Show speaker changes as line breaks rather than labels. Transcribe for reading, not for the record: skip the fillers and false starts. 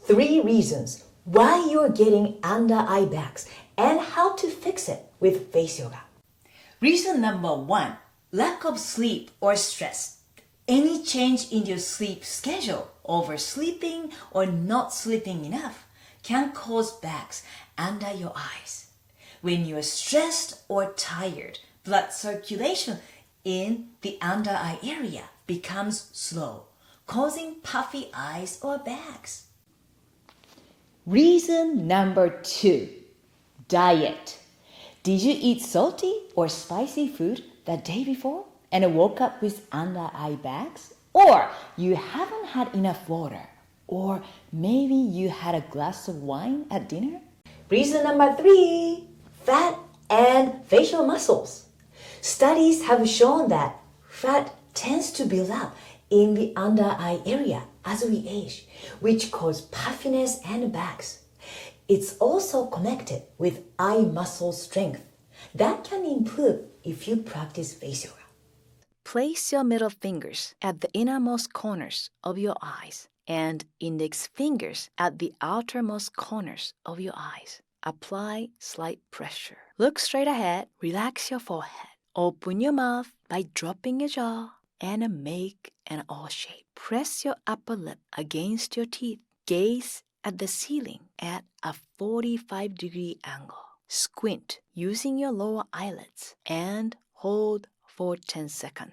3 reasons why you're getting under eye bags and how to fix it with face yoga. Reason number 1, lack of sleep or stress. Any change in your sleep schedule, oversleeping or not sleeping enough, can cause bags under your eyes. When you're stressed or tired, blood circulation in the under eye area becomes slow, causing puffy eyes or bags. Reason number 2, diet. Did you eat salty or spicy food the day before and woke up with under eye bags? Or you haven't had enough water? Or maybe you had a glass of wine at dinner? Reason number 3, fat and facial muscles. Studies have shown that fat tends to build up in the under eye area as we age, which cause puffiness and bags. It's also connected with eye muscle strength. That can improve if you practice face yoga. Place your middle fingers at the innermost corners of your eyes and index fingers at the outermost corners of your eyes. Apply slight pressure. Look straight ahead, relax your forehead. Open your mouth by dropping your jaw and make an O shape. Press your upper lip against your teeth. Gaze at the ceiling at a 45-degree angle. Squint using your lower eyelids and hold for 10 seconds.